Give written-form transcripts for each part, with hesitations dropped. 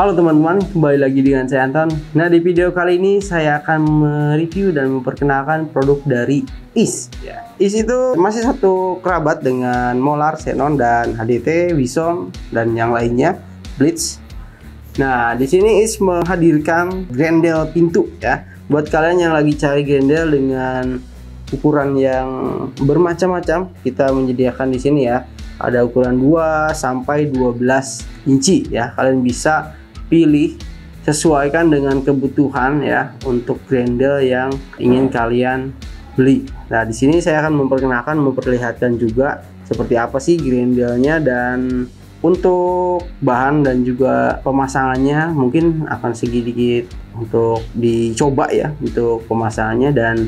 Halo teman-teman, kembali lagi dengan saya Anton. Nah, di video kali ini saya akan mereview dan memperkenalkan produk dari IS. IS itu masih satu kerabat dengan Molar, Xenon, dan HDT, Wison, dan yang lainnya, Blitz. Nah, di sini IS menghadirkan grendel pintu ya. Buat kalian yang lagi cari grendel dengan ukuran yang bermacam-macam, kita menyediakan di sini ya. Ada ukuran 2 sampai 12 inci ya. Kalian bisa pilih, sesuaikan dengan kebutuhan ya untuk grendel yang ingin kalian beli. Nah, di sini saya akan memperlihatkan juga seperti apa sih grendelnya, dan untuk bahan dan juga pemasangannya mungkin akan sedikit untuk dicoba ya untuk pemasangannya, dan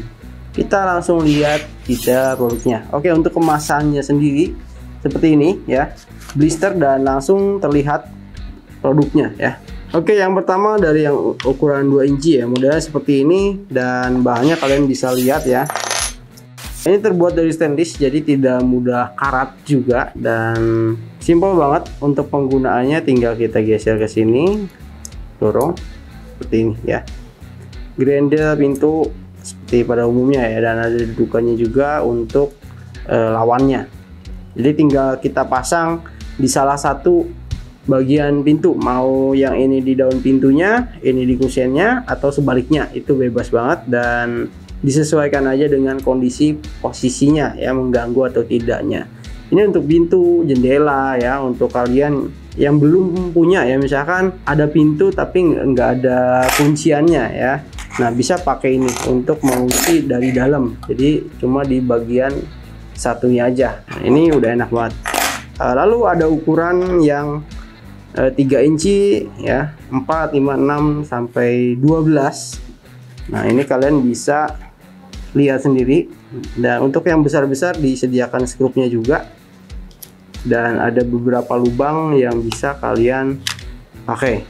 kita langsung lihat kita produknya. Oke, untuk kemasannya sendiri seperti ini ya, blister dan langsung terlihat produknya ya. Oke, yang pertama dari yang ukuran 2 inci ya, modelnya seperti ini, dan bahannya kalian bisa lihat ya. Ini terbuat dari stainless, jadi tidak mudah karat juga, dan simple banget untuk penggunaannya. Tinggal kita geser ke sini, dorong seperti ini ya. Grendel pintu seperti pada umumnya ya, dan ada dudukannya juga untuk lawannya. Jadi tinggal kita pasang di salah satu bagian pintu, mau yang ini di daun pintunya, ini di kusennya, atau sebaliknya, itu bebas banget dan disesuaikan aja dengan kondisi posisinya ya, mengganggu atau tidaknya. Ini untuk pintu, jendela ya, untuk kalian yang belum punya ya, misalkan ada pintu tapi nggak ada kunciannya ya, nah bisa pakai ini untuk mengunci dari dalam, jadi cuma di bagian satunya aja. Nah, ini udah enak banget. Lalu ada ukuran yang 3 inci ya, 4, 5, 6 sampai 12. Nah, ini kalian bisa lihat sendiri, dan untuk yang besar-besar disediakan skrupnya juga, dan ada beberapa lubang yang bisa kalian pakai.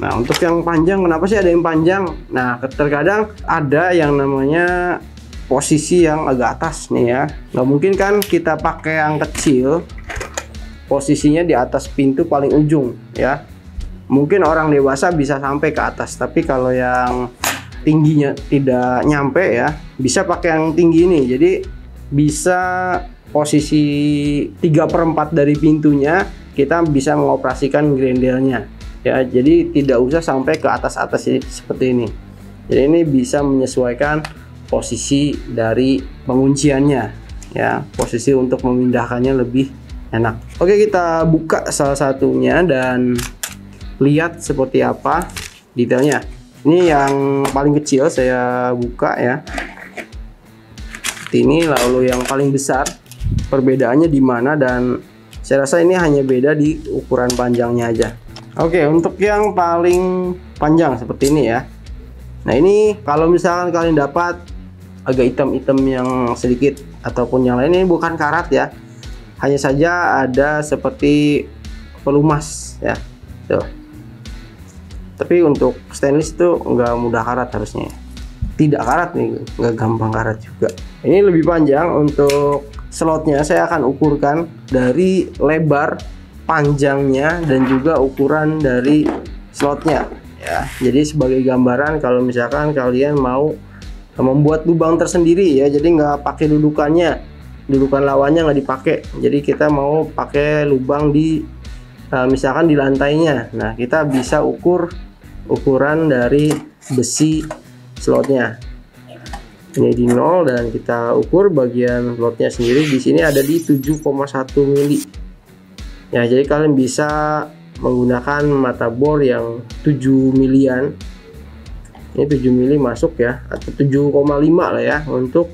Nah, untuk yang panjang, kenapa sih ada yang panjang? Nah, terkadang ada yang namanya posisi yang agak atas nih ya, nggak mungkin kan kita pakai yang kecil posisinya di atas pintu paling ujung ya. Mungkin orang dewasa bisa sampai ke atas, tapi kalau yang tingginya tidak nyampe ya, bisa pakai yang tinggi ini. Jadi bisa posisi 3/4 dari pintunya kita bisa mengoperasikan grendelnya ya. Jadi tidak usah sampai ke atas-atas seperti ini. Jadi ini bisa menyesuaikan posisi dari pengunciannya ya, posisi untuk memindahkannya lebih enak. Oke, kita buka salah satunya dan lihat seperti apa detailnya. Ini yang paling kecil saya buka ya, seperti ini. Lalu yang paling besar, perbedaannya di mana, dan saya rasa ini hanya beda di ukuran panjangnya aja. Oke, untuk yang paling panjang seperti ini ya. Nah, ini kalau misalkan kalian dapat agak hitam-hitam yang sedikit ataupun yang lain, ini bukan karat ya, hanya saja ada seperti pelumas ya tuh. Tapi untuk stainless itu nggak mudah karat, harusnya tidak karat nih, nggak gampang karat juga. Ini lebih panjang. Untuk slotnya saya akan ukurkan dari lebar, panjangnya, dan juga ukuran dari slotnya ya. Jadi sebagai gambaran, kalau misalkan kalian mau membuat lubang tersendiri ya, jadi nggak pakai dudukan lawannya nggak dipakai, jadi kita mau pakai lubang di misalkan di lantainya. Nah, kita bisa ukur ukuran dari besi slotnya. Ini di 0, dan kita ukur bagian slotnya sendiri di sini ada di 7,1 mili ya. Jadi kalian bisa menggunakan mata bor yang 7 milian. Ini 7 mili masuk ya, atau 7,5 lah ya untuk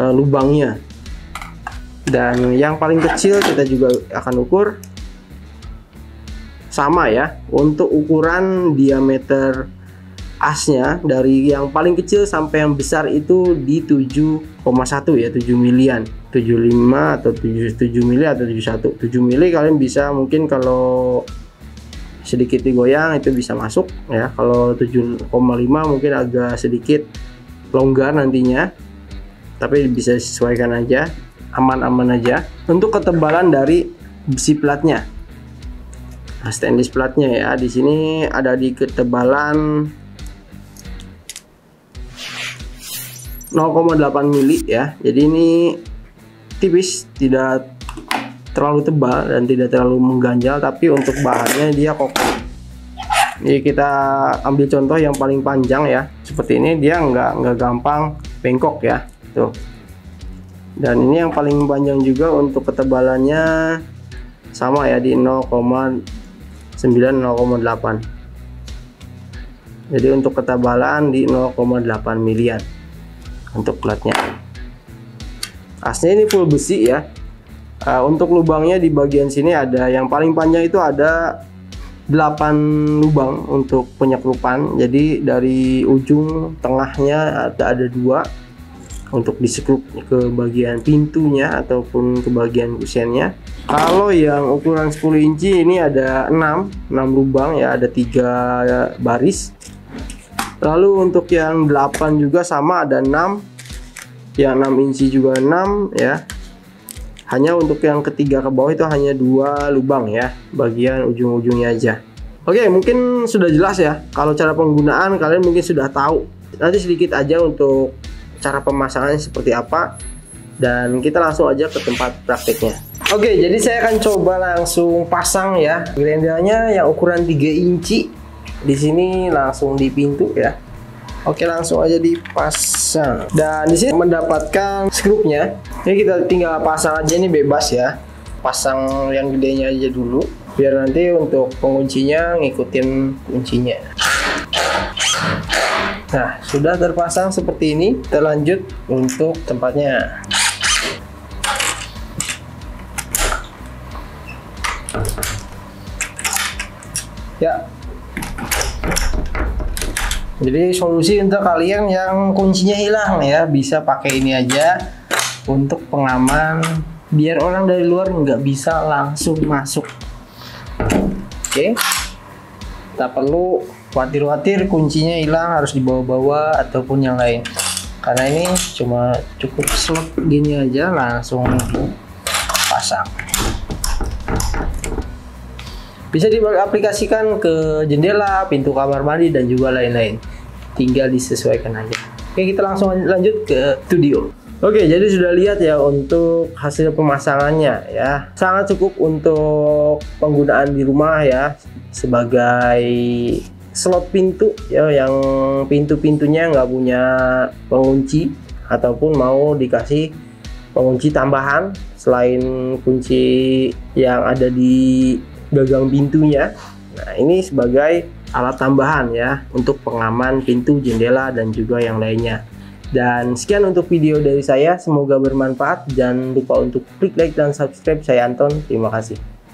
lubangnya. Dan yang paling kecil kita juga akan ukur sama ya, untuk ukuran diameter asnya dari yang paling kecil sampai yang besar itu di 7,1 ya, 7 milian, 75 atau 7 mili atau 71. 7 mili kalian bisa, mungkin kalau sedikit digoyang itu bisa masuk ya. Kalau 7,5 mungkin agak sedikit longgar nantinya, tapi bisa disesuaikan aja, aman-aman aja. Untuk ketebalan dari besi platnya, Nah, stainless platnya ya, di sini ada di ketebalan 0,8 mili ya. Jadi ini tipis, tidak terlalu tebal dan tidak terlalu mengganjal, tapi untuk bahannya dia kokoh. Jadi kita ambil contoh yang paling panjang ya, seperti ini, dia nggak gampang bengkok ya, tuh. Dan ini yang paling panjang juga, untuk ketebalannya sama ya, di 0,9 0,8. Jadi untuk ketebalan di 0,8 milian untuk platnya. Asnya ini full besi ya. Untuk lubangnya di bagian sini ada, yang paling panjang itu ada 8 lubang untuk penyekrupan. Jadi dari ujung tengahnya ada 2 untuk disekrup ke bagian pintunya ataupun ke bagian kusennya. Kalau yang ukuran 10 inci ini ada 6 lubang ya, ada 3 baris. Lalu untuk yang 8 juga sama, ada 6. Yang 6 inci juga 6 ya. Hanya untuk yang ketiga ke bawah itu hanya 2 lubang ya, bagian ujung-ujungnya aja. Oke, mungkin sudah jelas ya. Kalau cara penggunaan kalian mungkin sudah tahu. Nanti sedikit aja untuk cara pemasangannya seperti apa, dan kita langsung aja ke tempat prakteknya. Oke, jadi saya akan coba langsung pasang ya. Grendelnya yang ukuran 3 inci di sini langsung di pintu ya. Oke, langsung aja dipasang. Dan di sini mendapatkan skrupnya. Ini kita tinggal pasang aja, ini bebas ya. Pasang yang gedenya aja dulu, biar nanti untuk penguncinya ngikutin kuncinya. Nah, sudah terpasang seperti ini. Kita lanjut untuk tempatnya. Ya. Jadi solusi untuk kalian yang kuncinya hilang ya, bisa pakai ini aja untuk pengaman, biar orang dari luar nggak bisa langsung masuk. Oke, tak perlu khawatir-khawatir kuncinya hilang harus dibawa-bawa ataupun yang lain, karena ini cuma cukup slot gini aja langsung pasang. Bisa diaplikasikan ke jendela, pintu kamar mandi, dan juga lain-lain. Tinggal disesuaikan aja. Oke, kita langsung lanjut ke studio. Oke, jadi sudah lihat ya untuk hasil pemasangannya ya. Sangat cukup untuk penggunaan di rumah ya, sebagai slot pintu ya, yang pintu-pintunya nggak punya pengunci ataupun mau dikasih pengunci tambahan selain kunci yang ada di gagang pintunya. Nah, ini sebagai alat tambahan ya untuk pengaman pintu, jendela, dan juga yang lainnya. Dan sekian untuk video dari saya, semoga bermanfaat. Jangan lupa untuk klik like dan subscribe. Saya Anton, terima kasih.